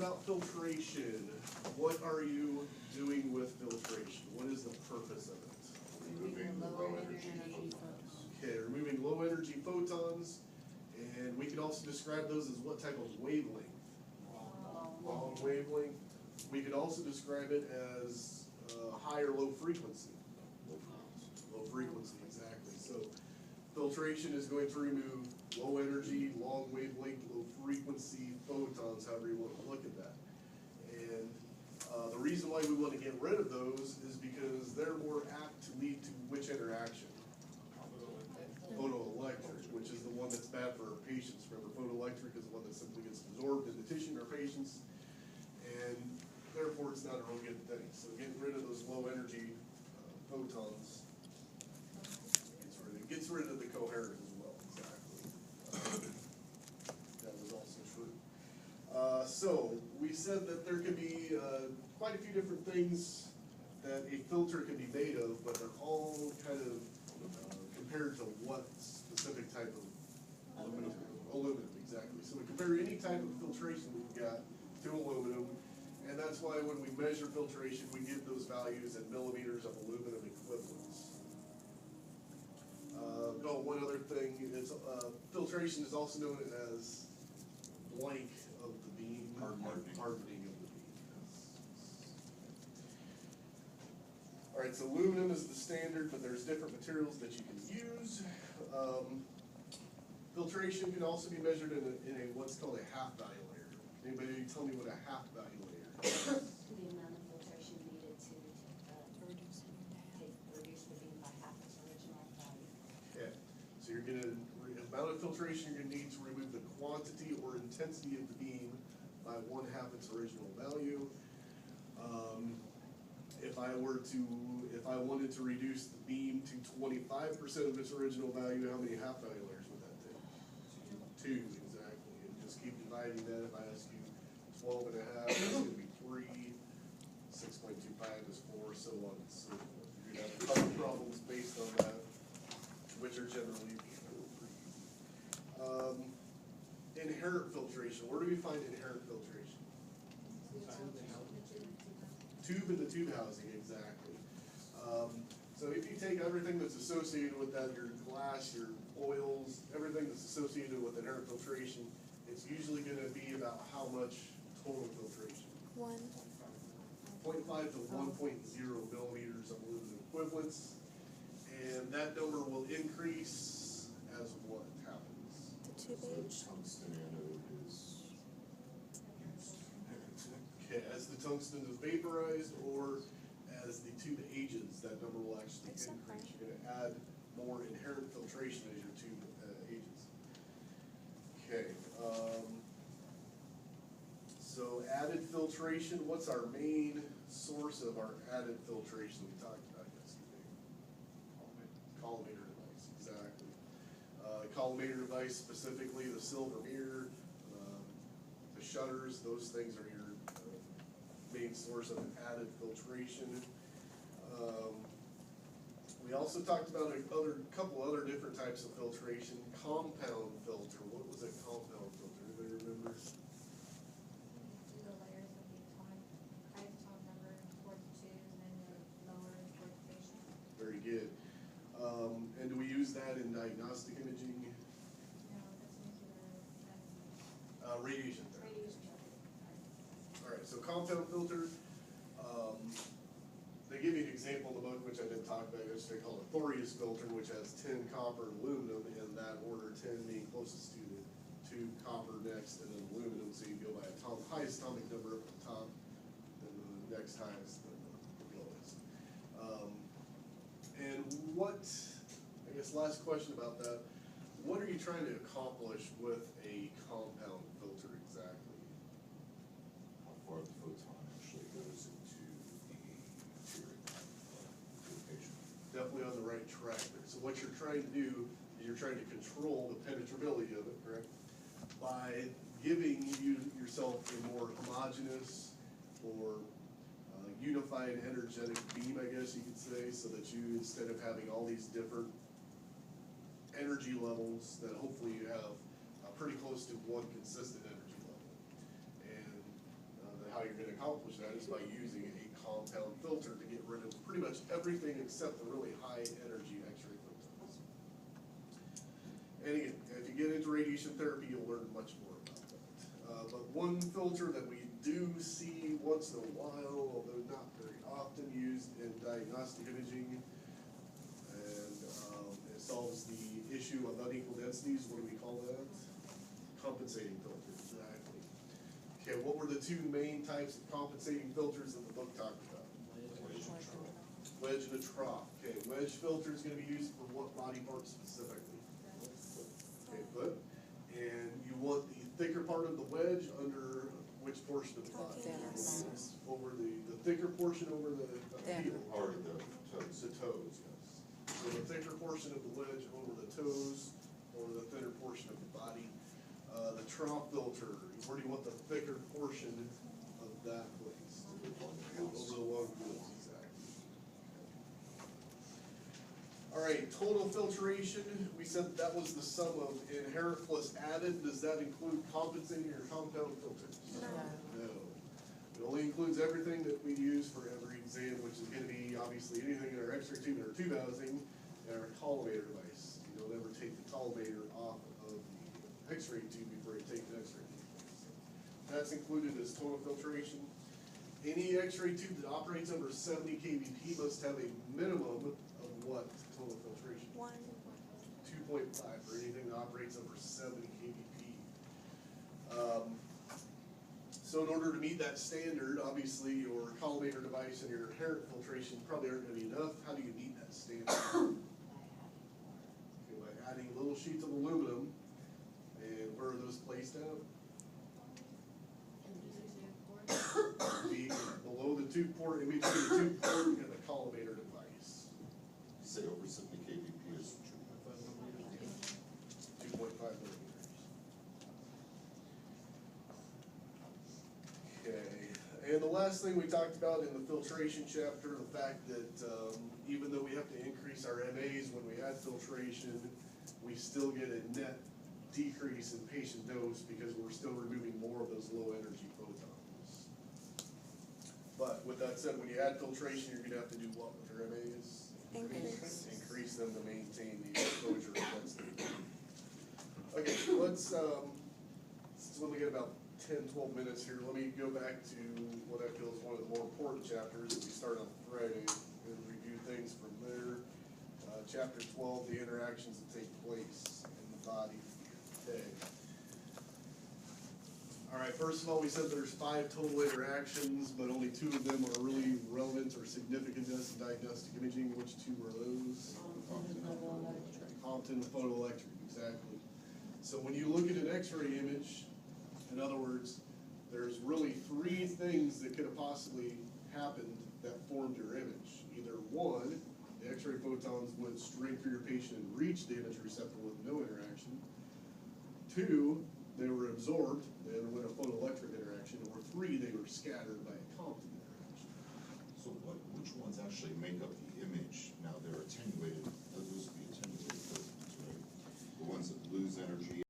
about filtration. What are you doing with filtration? What is the purpose of it? Removing the low energy photons. Okay, removing low energy photons, and we can also describe those as what type of wavelength? Long wavelength. We could also describe it as high or low frequency. Low frequency, exactly. So filtration is going to remove low energy, long wavelength, low frequency photons, however you want to look at that. And the reason why we want to get rid of those is because they're more apt to lead to which interaction? Photoelectric, which is the one that's bad for our patients. Remember, photoelectric is the one that simply gets absorbed in the tissue in our patients, and therefore it's not a real good thing. So getting rid of those low energy photons gets rid of the coherent as well, exactly. That was also true. So we said that there could be quite a few different things that a filter can be made of, but they're all kind of compared to what specific type of aluminum? Aluminum, exactly. So we compare any type of filtration we've got to aluminum, and that's why when we measure filtration, we give those values in millimeters of aluminum equivalents. One other thing is filtration is also known as blank of the beam, hardening of the beam. All right, so aluminum is the standard, but there's different materials that you can use. Filtration can also be measured in a what's called a half value layer. Anybody tell me what a half value layer is? The amount of filtration needed to reduce the beam by half its original value. Okay, so you're going to, the amount of filtration you're going to need to remove the quantity or intensity of the beam by 1/2 its original value. If I wanted to reduce the beam to 25% of its original value, how many half value layers would that take? 2, exactly. And just keep dividing that. If I ask you 12.5, it's going to be 3. 6.25 is 4, so on and so forth. You're going to have a couple problems based on that, which are generally inherent filtration. Where do we find inherent filtration? Tube in the tube housing, exactly. So if you take everything that's associated with that, your glass, your oils, everything that's associated with inherent filtration, it's usually going to be about how much total filtration? 0.5 to 1.0 millimeters of aluminum equivalents. And that number will increase as what happens? The tube age. Tungsten anode is used. Okay, as the tungsten is vaporized or as the tube ages, that number will actually increase. You're going to add more inherent filtration as your tube ages. Okay, so added filtration, what's our main source of our added filtration we talked about yesterday? Collimator device, exactly. Collimator device, specifically the silver mirror, the shutters, those things are your main source of added filtration. We also talked about a couple other different types of filtration. Compound filter. What was a compound filter? Anybody remember? Do the layers of the atomic number towards the tube and then the lower towards the patient. Very good. And do we use that in diagnostic imaging? No, that's nuclear. Radiation therapy. Radiation. All right, so compound filter. They give you an example in the book, which I didn't talk about yesterday, called a Thorius filter, which has tin, copper, and aluminum in that order, tin being closest to the tube, copper next, and then aluminum, so you go by highest atomic number up at the top, then the next highest, then the lowest. And what, I guess last question about that, what are you trying to accomplish with a compound filter exactly? How far the photon actually goes into the material to the patient. Definitely on the right track there. So what you're trying to do is you're trying to control the penetrability of it, correct? By giving yourself a more homogeneous or unified energetic beam, I guess you could say, so that you, instead of having all these different energy levels, that hopefully you have pretty close to one consistent energy level. And how you're gonna accomplish that is by using a compound filter to get rid of pretty much everything except the really high energy X-ray photons. And again, if you get into radiation therapy, you'll learn much more about that. But one filter that we do see once in a while, although not very often used in diagnostic imaging, and it solves the issue of unequal densities. What do we call that? Compensating filter, exactly. Okay, what were the two main types of compensating filters that the book talked about? Wedge and a trough. Okay, wedge filter is going to be used for what body part specifically? Okay, foot. And you want the thicker part of the wedge under which portion of the body? Over the thicker portion over the heel. Or the toes. The toes, yes. So the thicker portion of the wedge over the toes, or the thinner portion of the body. The trough filter, where do you want the thicker portion of that placed? Over the lung fields, exactly. All right, total filtration, we said that was the sum of inherent plus added. Does that include compensating or compound filters? No. It only includes everything that we use for every exam, which is gonna be obviously anything in our X-ray tube and our tube housing and our collimator device. You'll never take the collimator off of the X-ray tube before you take an X-ray tube. That's included as total filtration. Any X-ray tube that operates over 70 kVp must have a minimum of what total filtration? 2.5 for anything that operates over 70 kVp. So in order to meet that standard, obviously your collimator device and your inherent filtration probably aren't going to be enough. How do you meet that standard? Okay, by adding little sheets of aluminum. And where are those placed at? Be below the tube port, in between the tube port and the collimator device. You say over 70 kVp is 2.5 millimeters. Okay, and the last thing we talked about in the filtration chapter, the fact that even though we have to increase our MAs when we add filtration, we still get a net decrease in patient dose because we're still removing more of those low energy photons. But with that said, when you add filtration, you're gonna have to do what with your MAs? Increase them to maintain the exposure density. Okay, let's, since we only get about 10-12 minutes here, let me go back to what I feel is one of the more important chapters that we start on Friday and review things from there. Chapter 12, the interactions that take place in the body. Okay. All right, first of all, we said there's 5 total interactions, but only 2 of them are really relevant or significant to us in diagnostic imaging. Which 2 were those? Compton and photoelectric, exactly. So when you look at an X-ray image, in other words, there's really 3 things that could have possibly happened that formed your image. Either 1, the X-ray photons went straight for your patient and reached the image receptor with no interaction. 2, they were absorbed and underwent a photoelectric interaction. Or 3, they were scattered by a Compton interaction. So which ones actually make up the image? Now they're attenuated, those are the attenuated photons, right? The ones that lose energy